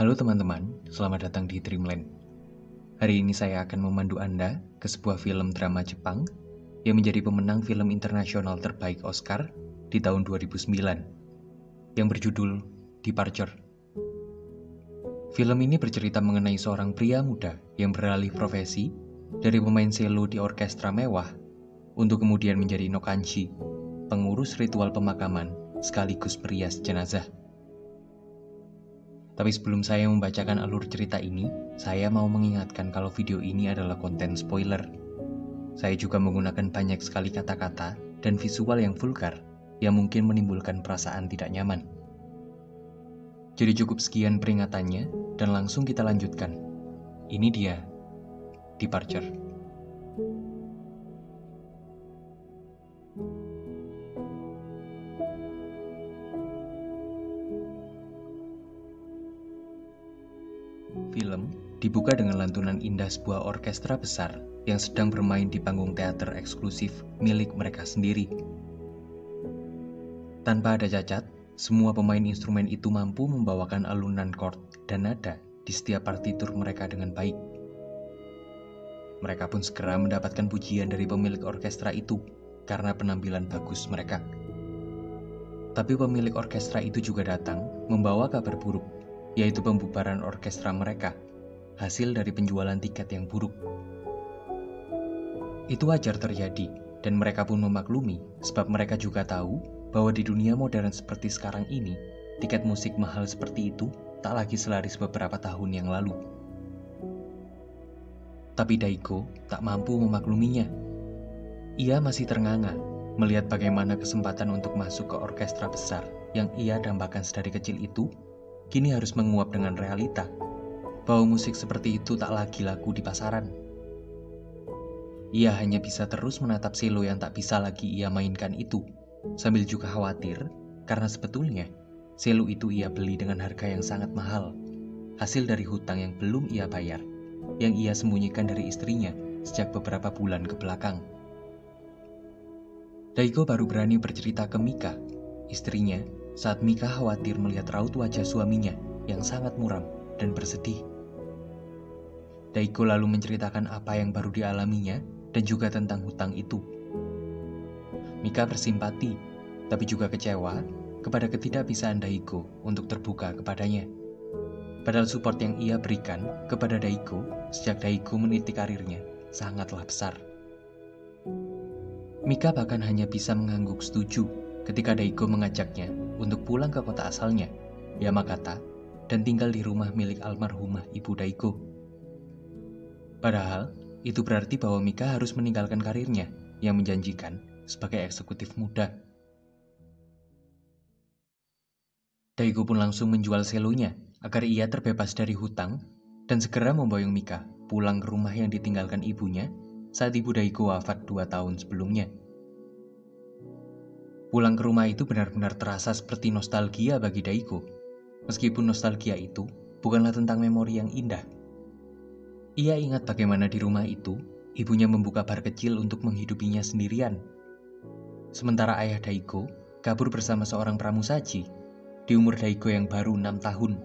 Halo teman-teman, selamat datang di Dreamland. Hari ini saya akan memandu Anda ke sebuah film drama Jepang yang menjadi pemenang film internasional terbaik Oscar di tahun 2009 yang berjudul Departure. Film ini bercerita mengenai seorang pria muda yang beralih profesi dari pemain cello di orkestra mewah untuk kemudian menjadi nokanshi, pengurus ritual pemakaman sekaligus perias jenazah. Tapi sebelum saya membacakan alur cerita ini, saya mau mengingatkan kalau video ini adalah konten spoiler. Saya juga menggunakan banyak sekali kata-kata dan visual yang vulgar yang mungkin menimbulkan perasaan tidak nyaman. Jadi cukup sekian peringatannya dan langsung kita lanjutkan. Ini dia, Departure. Film dibuka dengan lantunan indah sebuah orkestra besar yang sedang bermain di panggung teater eksklusif milik mereka sendiri. Tanpa ada cacat, semua pemain instrumen itu mampu membawakan alunan chord dan nada di setiap partitur mereka dengan baik. Mereka pun segera mendapatkan pujian dari pemilik orkestra itu karena penampilan bagus mereka. Tapi pemilik orkestra itu juga datang membawa kabar buruk, yaitu pembubaran orkestra mereka, hasil dari penjualan tiket yang buruk. Itu wajar terjadi, dan mereka pun memaklumi, sebab mereka juga tahu bahwa di dunia modern seperti sekarang ini, tiket musik mahal seperti itu tak lagi selaris beberapa tahun yang lalu. Tapi Daiko tak mampu memakluminya. Ia masih ternganga melihat bagaimana kesempatan untuk masuk ke orkestra besar yang ia dambakan sedari kecil itu kini harus menguap dengan realita bahwa musik seperti itu tak lagi laku di pasaran. Ia hanya bisa terus menatap cello yang tak bisa lagi ia mainkan itu, sambil juga khawatir karena sebetulnya cello itu ia beli dengan harga yang sangat mahal, hasil dari hutang yang belum ia bayar, yang ia sembunyikan dari istrinya sejak beberapa bulan ke belakang. Daiko baru berani bercerita ke Mika, istrinya, saat Mika khawatir melihat raut wajah suaminya yang sangat muram dan bersedih. Daiko lalu menceritakan apa yang baru dialaminya dan juga tentang hutang itu. Mika bersimpati, tapi juga kecewa kepada ketidakbisaan Daiko untuk terbuka kepadanya. Padahal support yang ia berikan kepada Daiko sejak Daiko meniti karirnya sangatlah besar. Mika bahkan hanya bisa mengangguk setuju ketika Daiko mengajaknya untuk pulang ke kota asalnya, Yamagata, dan tinggal di rumah milik almarhumah ibu Daiko. Padahal, itu berarti bahwa Mika harus meninggalkan karirnya yang menjanjikan sebagai eksekutif muda. Daiko pun langsung menjual selonya agar ia terbebas dari hutang dan segera memboyong Mika pulang ke rumah yang ditinggalkan ibunya saat ibu Daiko wafat 2 tahun sebelumnya. Pulang ke rumah itu benar-benar terasa seperti nostalgia bagi Daiko, meskipun nostalgia itu bukanlah tentang memori yang indah. Ia ingat bagaimana di rumah itu, ibunya membuka bar kecil untuk menghidupinya sendirian. Sementara ayah Daiko kabur bersama seorang pramusaji di umur Daiko yang baru 6 tahun.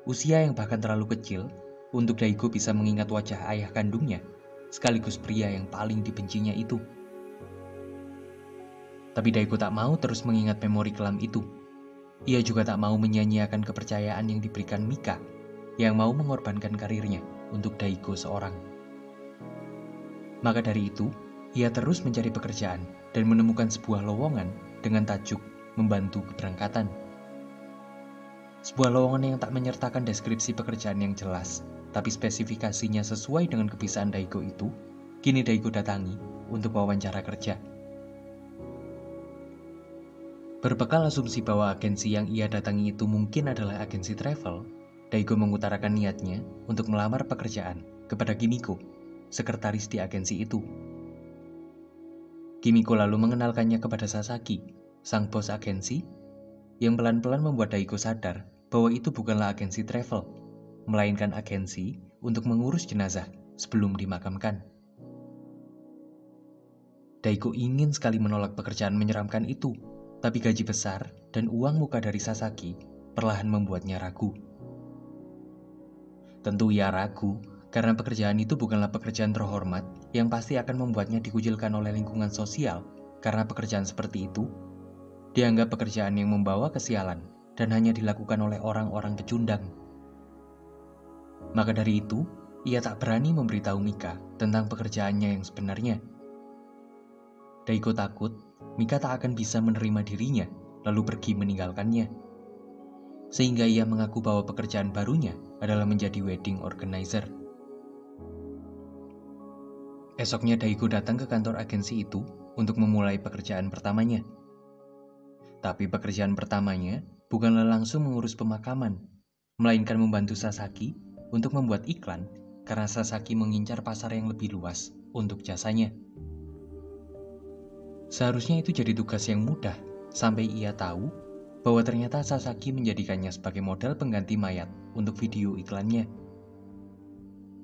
Usia yang bahkan terlalu kecil untuk Daiko bisa mengingat wajah ayah kandungnya, sekaligus pria yang paling dibencinya itu. Tapi Daiko tak mau terus mengingat memori kelam itu. Ia juga tak mau menyia-nyiakan kepercayaan yang diberikan Mika, yang mau mengorbankan karirnya untuk Daiko seorang. Maka dari itu, ia terus mencari pekerjaan dan menemukan sebuah lowongan dengan tajuk membantu keberangkatan. Sebuah lowongan yang tak menyertakan deskripsi pekerjaan yang jelas, tapi spesifikasinya sesuai dengan kebiasaan Daiko itu, kini Daiko datangi untuk wawancara kerja. Berbekal asumsi bahwa agensi yang ia datangi itu mungkin adalah agensi travel, Daiko mengutarakan niatnya untuk melamar pekerjaan kepada Kimiko, sekretaris di agensi itu. Kimiko lalu mengenalkannya kepada Sasaki, sang bos agensi, yang pelan-pelan membuat Daiko sadar bahwa itu bukanlah agensi travel, melainkan agensi untuk mengurus jenazah sebelum dimakamkan. Daiko ingin sekali menolak pekerjaan menyeramkan itu, tapi gaji besar dan uang muka dari Sasaki perlahan membuatnya ragu. Tentu ia ragu, karena pekerjaan itu bukanlah pekerjaan terhormat yang pasti akan membuatnya dikucilkan oleh lingkungan sosial, karena pekerjaan seperti itu dianggap pekerjaan yang membawa kesialan dan hanya dilakukan oleh orang-orang pecundang. Maka dari itu, ia tak berani memberitahu Mika tentang pekerjaannya yang sebenarnya. Daiko takut Mika tak akan bisa menerima dirinya lalu pergi meninggalkannya. Sehingga ia mengaku bahwa pekerjaan barunya adalah menjadi wedding organizer. Esoknya Daiko datang ke kantor agensi itu untuk memulai pekerjaan pertamanya. Tapi pekerjaan pertamanya bukanlah langsung mengurus pemakaman, melainkan membantu Sasaki untuk membuat iklan karena Sasaki mengincar pasar yang lebih luas untuk jasanya. Seharusnya itu jadi tugas yang mudah, sampai ia tahu bahwa ternyata Sasaki menjadikannya sebagai model pengganti mayat untuk video iklannya.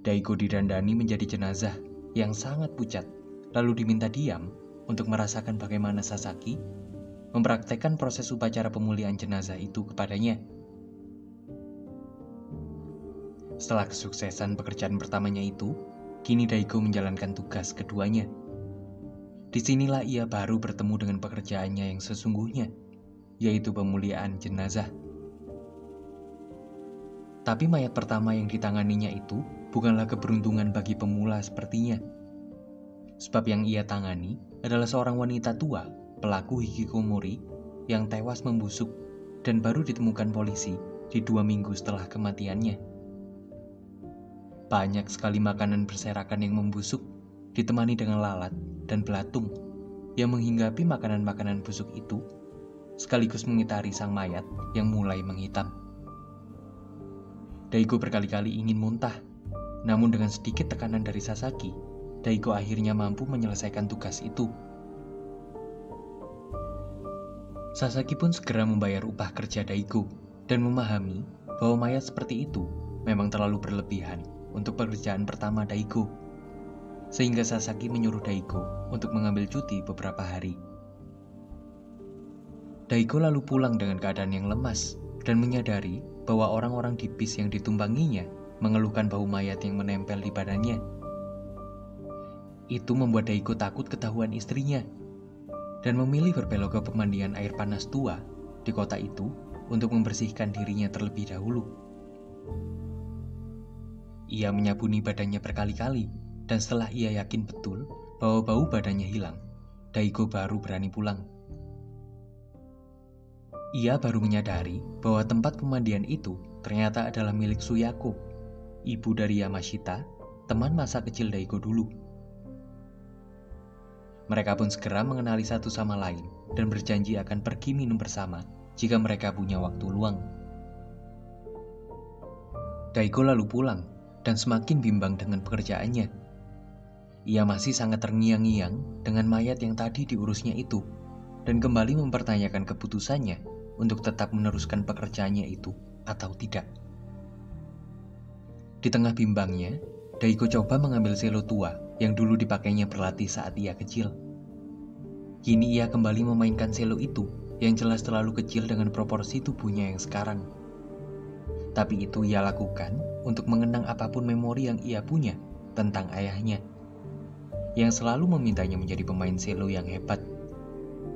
Daiko didandani menjadi jenazah yang sangat pucat, lalu diminta diam untuk merasakan bagaimana Sasaki mempraktekkan proses upacara pemulihan jenazah itu kepadanya. Setelah kesuksesan pekerjaan pertamanya itu, kini Daiko menjalankan tugas keduanya. Disinilah ia baru bertemu dengan pekerjaannya yang sesungguhnya, yaitu pemulihan jenazah. Tapi mayat pertama yang ditanganinya itu bukanlah keberuntungan bagi pemula sepertinya. Sebab yang ia tangani adalah seorang wanita tua, pelaku hikikomori, yang tewas membusuk dan baru ditemukan polisi di 2 minggu setelah kematiannya. Banyak sekali makanan berserakan yang membusuk, ditemani dengan lalat dan belatung yang menghinggapi makanan-makanan busuk itu, sekaligus mengitari sang mayat yang mulai menghitam. Daiko berkali-kali ingin muntah, namun dengan sedikit tekanan dari Sasaki, Daiko akhirnya mampu menyelesaikan tugas itu. Sasaki pun segera membayar upah kerja Daiko dan memahami bahwa mayat seperti itu memang terlalu berlebihan untuk pekerjaan pertama Daiko. Sehingga Sasaki menyuruh Daiko untuk mengambil cuti beberapa hari. Daiko lalu pulang dengan keadaan yang lemas dan menyadari bahwa orang-orang di bis yang ditumpanginya mengeluhkan bau mayat yang menempel di badannya. Itu membuat Daiko takut ketahuan istrinya dan memilih berbelok ke pemandian air panas tua di kota itu untuk membersihkan dirinya terlebih dahulu. Ia menyabuni badannya berkali-kali, dan setelah ia yakin betul bahwa bau badannya hilang, Daiko baru berani pulang. Ia baru menyadari bahwa tempat pemandian itu ternyata adalah milik Suyako, ibu dari Yamashita, teman masa kecil Daiko dulu. Mereka pun segera mengenali satu sama lain dan berjanji akan pergi minum bersama jika mereka punya waktu luang. Daiko lalu pulang dan semakin bimbang dengan pekerjaannya. Ia masih sangat terngiang-ngiang dengan mayat yang tadi diurusnya itu dan kembali mempertanyakan keputusannya untuk tetap meneruskan pekerjaannya itu atau tidak. Di tengah bimbangnya, Daiko coba mengambil selo tua yang dulu dipakainya berlatih saat ia kecil. Kini ia kembali memainkan selo itu yang jelas terlalu kecil dengan proporsi tubuhnya yang sekarang. Tapi itu ia lakukan untuk mengenang apapun memori yang ia punya tentang ayahnya, yang selalu memintanya menjadi pemain selo yang hebat,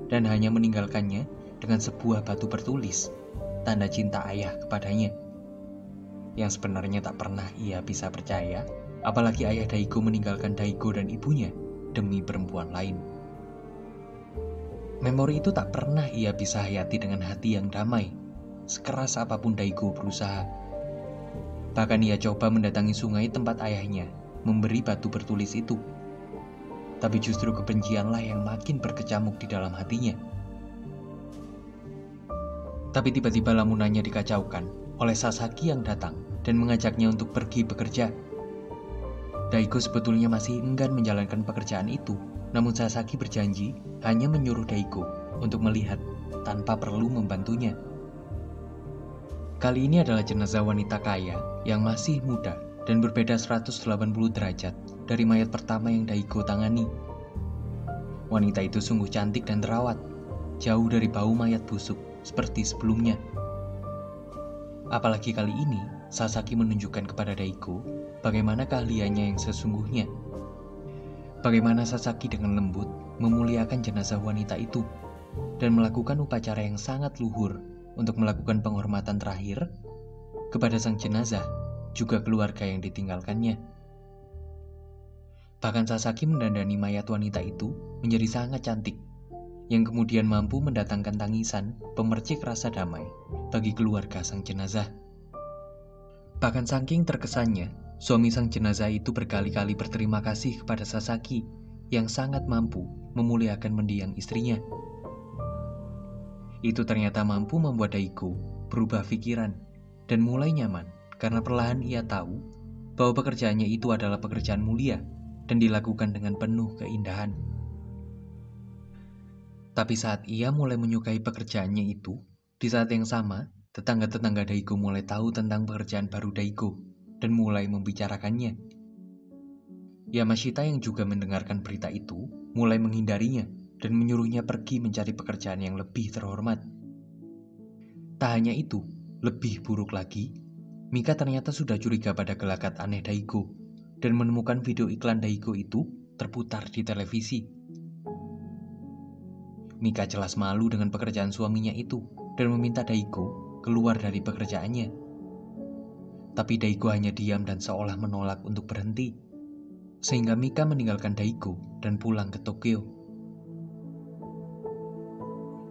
dan hanya meninggalkannya dengan sebuah batu bertulis, tanda cinta ayah kepadanya, yang sebenarnya tak pernah ia bisa percaya, apalagi ayah Daiko meninggalkan Daiko dan ibunya demi perempuan lain. Memori itu tak pernah ia bisa hayati dengan hati yang damai, sekeras apapun Daiko berusaha. Bahkan ia coba mendatangi sungai tempat ayahnya memberi batu bertulis itu. Tapi justru kebencianlah yang makin berkecamuk di dalam hatinya. Tapi tiba-tiba lamunannya dikacaukan oleh Sasaki yang datang dan mengajaknya untuk pergi bekerja. Daiko sebetulnya masih enggan menjalankan pekerjaan itu, namun Sasaki berjanji hanya menyuruh Daiko untuk melihat tanpa perlu membantunya. Kali ini adalah jenazah wanita kaya yang masih muda dan berbeda 180 derajat dari mayat pertama yang Daiko tangani. Wanita itu sungguh cantik dan terawat, jauh dari bau mayat busuk seperti sebelumnya. Apalagi kali ini, Sasaki menunjukkan kepada Daiko bagaimana keahliannya yang sesungguhnya. Bagaimana Sasaki dengan lembut memuliakan jenazah wanita itu dan melakukan upacara yang sangat luhur untuk melakukan penghormatan terakhir kepada sang jenazah, juga keluarga yang ditinggalkannya. Bahkan Sasaki mendandani mayat wanita itu menjadi sangat cantik, yang kemudian mampu mendatangkan tangisan pemercik rasa damai bagi keluarga sang jenazah. Bahkan saking terkesannya, suami sang jenazah itu berkali-kali berterima kasih kepada Sasaki yang sangat mampu memuliakan mendiang istrinya. Itu ternyata mampu membuat Daiko berubah pikiran dan mulai nyaman karena perlahan ia tahu bahwa pekerjaannya itu adalah pekerjaan mulia dan dilakukan dengan penuh keindahan. Tapi saat ia mulai menyukai pekerjaannya itu, di saat yang sama, tetangga-tetangga Daiko mulai tahu tentang pekerjaan baru Daiko dan mulai membicarakannya. Yamashita yang juga mendengarkan berita itu mulai menghindarinya dan menyuruhnya pergi mencari pekerjaan yang lebih terhormat. Tak hanya itu, lebih buruk lagi, Mika ternyata sudah curiga pada gelagat aneh Daiko dan menemukan video iklan Daiko itu terputar di televisi. Mika jelas malu dengan pekerjaan suaminya itu dan meminta Daiko keluar dari pekerjaannya. Tapi Daiko hanya diam dan seolah menolak untuk berhenti, sehingga Mika meninggalkan Daiko dan pulang ke Tokyo.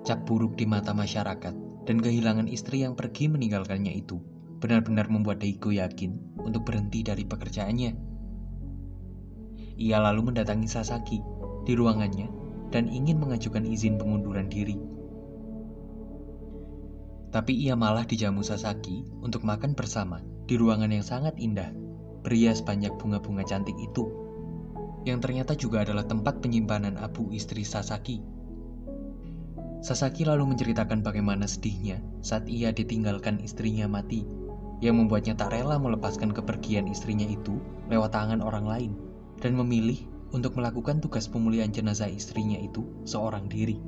Cap buruk di mata masyarakat dan kehilangan istri yang pergi meninggalkannya itu benar-benar membuat Daiko yakin untuk berhenti dari pekerjaannya. Ia lalu mendatangi Sasaki di ruangannya dan ingin mengajukan izin pengunduran diri. Tapi ia malah dijamu Sasaki untuk makan bersama di ruangan yang sangat indah, berias banyak bunga-bunga cantik itu, yang ternyata juga adalah tempat penyimpanan abu istri Sasaki. Sasaki lalu menceritakan bagaimana sedihnya saat ia ditinggalkan istrinya mati, yang membuatnya tak rela melepaskan kepergian istrinya itu lewat tangan orang lain, dan memilih untuk melakukan tugas pemulihan jenazah istrinya itu seorang diri.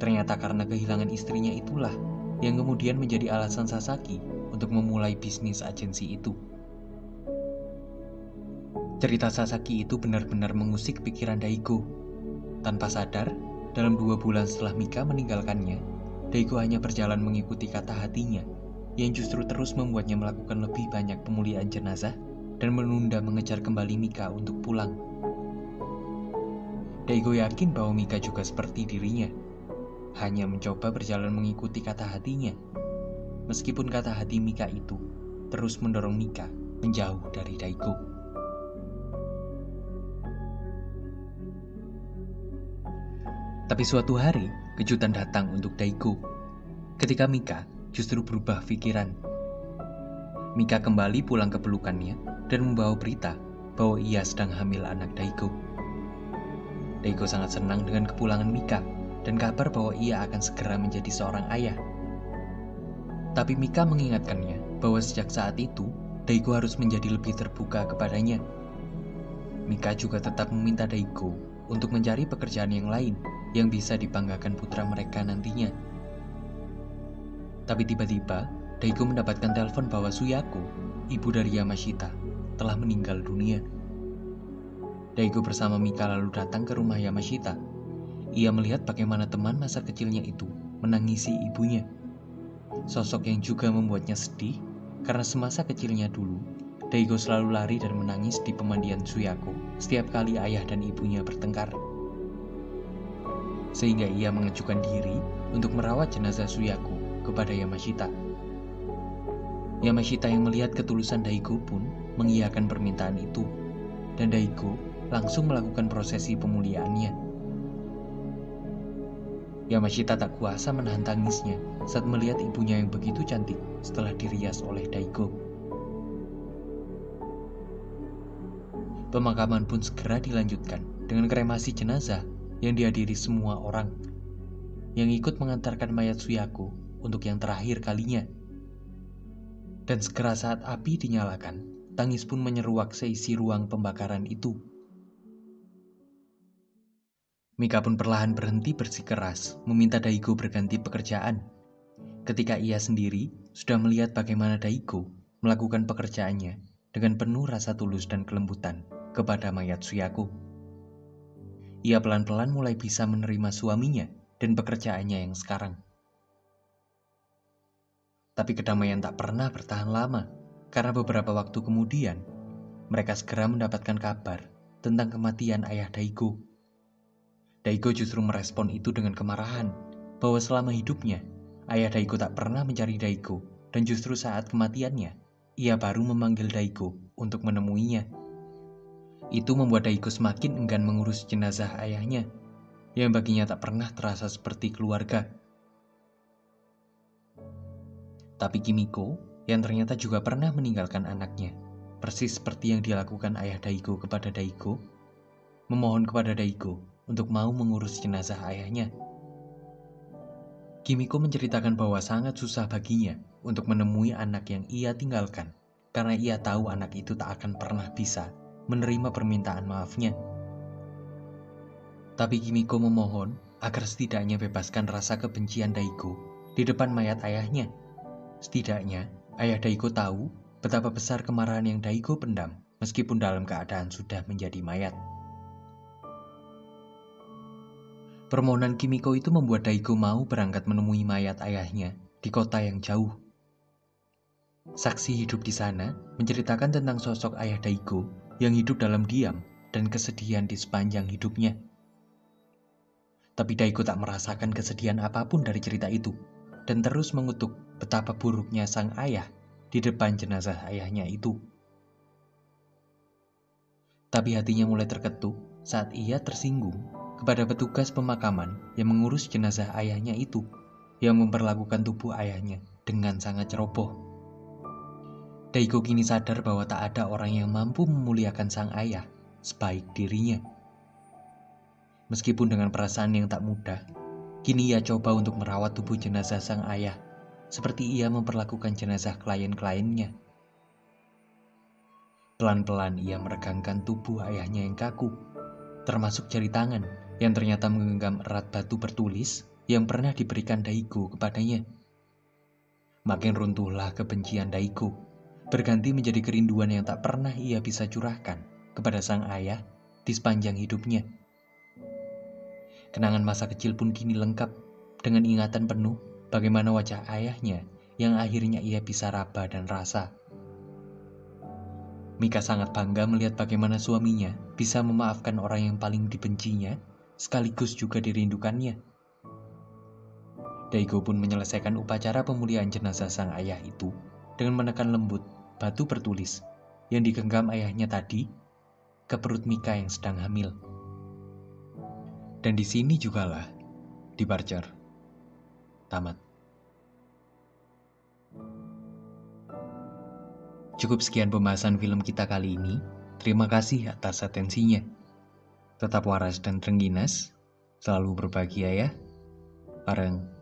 Ternyata karena kehilangan istrinya itulah yang kemudian menjadi alasan Sasaki untuk memulai bisnis agensi itu. Cerita Sasaki itu benar-benar mengusik pikiran Daiko. Tanpa sadar, dalam 2 bulan setelah Mika meninggalkannya, Daiko hanya berjalan mengikuti kata hatinya, yang justru terus membuatnya melakukan lebih banyak pemulihan jenazah dan menunda mengejar kembali Mika untuk pulang. Daiko yakin bahwa Mika juga seperti dirinya, hanya mencoba berjalan mengikuti kata hatinya, meskipun kata hati Mika itu terus mendorong Mika menjauh dari Daiko. Tapi suatu hari, kejutan datang untuk Daiko, ketika Mika justru berubah pikiran. Mika kembali pulang ke pelukannya dan membawa berita bahwa ia sedang hamil anak Daiko. Daiko sangat senang dengan kepulangan Mika dan kabar bahwa ia akan segera menjadi seorang ayah. Tapi Mika mengingatkannya bahwa sejak saat itu, Daiko harus menjadi lebih terbuka kepadanya. Mika juga tetap meminta Daiko untuk mencari pekerjaan yang lain yang bisa dibanggakan putra mereka nantinya. Tapi tiba-tiba, Daiko mendapatkan telepon bahwa Suyako, ibu dari Yamashita, telah meninggal dunia. Daiko bersama Mika lalu datang ke rumah Yamashita. Ia melihat bagaimana teman masa kecilnya itu menangisi ibunya. Sosok yang juga membuatnya sedih karena semasa kecilnya dulu, Daiko selalu lari dan menangis di pemandian Suyako setiap kali ayah dan ibunya bertengkar. Sehingga ia mengajukan diri untuk merawat jenazah Suyako kepada Yamashita. Yamashita yang melihat ketulusan Daiko pun mengiyakan permintaan itu, dan Daiko langsung melakukan prosesi pemuliaannya. Yamashita tak kuasa menahan tangisnya saat melihat ibunya yang begitu cantik setelah dirias oleh Daiko. Pemakaman pun segera dilanjutkan dengan kremasi jenazah yang dihadiri semua orang, yang ikut mengantarkan mayat Suyako untuk yang terakhir kalinya. Dan segera saat api dinyalakan, tangis pun menyeruak seisi ruang pembakaran itu. Mika pun perlahan berhenti bersikeras meminta Daiko berganti pekerjaan. Ketika ia sendiri sudah melihat bagaimana Daiko melakukan pekerjaannya dengan penuh rasa tulus dan kelembutan kepada mayat Suyako. Ia pelan-pelan mulai bisa menerima suaminya dan pekerjaannya yang sekarang. Tapi kedamaian tak pernah bertahan lama, karena beberapa waktu kemudian, mereka segera mendapatkan kabar tentang kematian ayah Daiko. Daiko justru merespon itu dengan kemarahan, bahwa selama hidupnya, ayah Daiko tak pernah mencari Daiko, dan justru saat kematiannya, ia baru memanggil Daiko untuk menemuinya. Itu membuat Daiko semakin enggan mengurus jenazah ayahnya, yang baginya tak pernah terasa seperti keluarga. Tapi Kimiko, yang ternyata juga pernah meninggalkan anaknya, persis seperti yang dilakukan ayah Daiko kepada Daiko, memohon kepada Daiko untuk mau mengurus jenazah ayahnya. Kimiko menceritakan bahwa sangat susah baginya untuk menemui anak yang ia tinggalkan, karena ia tahu anak itu tak akan pernah bisa menerima permintaan maafnya. Tapi Kimiko memohon agar setidaknya bebaskan rasa kebencian Daiko di depan mayat ayahnya. Setidaknya, ayah Daiko tahu betapa besar kemarahan yang Daiko pendam meskipun dalam keadaan sudah menjadi mayat. Permohonan Kimiko itu membuat Daiko mau berangkat menemui mayat ayahnya di kota yang jauh. Saksi hidup di sana menceritakan tentang sosok ayah Daiko yang hidup dalam diam dan kesedihan di sepanjang hidupnya. Tapi Daiko tak merasakan kesedihan apapun dari cerita itu, dan terus mengutuk betapa buruknya sang ayah di depan jenazah ayahnya itu. Tapi hatinya mulai terketuk saat ia tersinggung kepada petugas pemakaman yang mengurus jenazah ayahnya itu, yang memperlakukan tubuh ayahnya dengan sangat ceroboh. Daiko kini sadar bahwa tak ada orang yang mampu memuliakan sang ayah sebaik dirinya. Meskipun dengan perasaan yang tak mudah, kini ia coba untuk merawat tubuh jenazah sang ayah, seperti ia memperlakukan jenazah klien-kliennya. Pelan-pelan ia meregangkan tubuh ayahnya yang kaku, termasuk jari tangan yang ternyata menggenggam erat batu bertulis yang pernah diberikan Daiko kepadanya. Makin runtuhlah kebencian Daiko, berganti menjadi kerinduan yang tak pernah ia bisa curahkan kepada sang ayah di sepanjang hidupnya. Kenangan masa kecil pun kini lengkap dengan ingatan penuh bagaimana wajah ayahnya yang akhirnya ia bisa raba dan rasa. Mika sangat bangga melihat bagaimana suaminya bisa memaafkan orang yang paling dibencinya sekaligus juga dirindukannya. Daiko pun menyelesaikan upacara pemuliaan jenazah sang ayah itu dengan menekan lembut batu bertulis yang digenggam ayahnya tadi ke perut Mika yang sedang hamil. Dan di sini jugalah Departure tamat. Cukup sekian pembahasan film kita kali ini. Terima kasih atas atensinya. Tetap waras dan rengginas, selalu berbahagia ya, bareng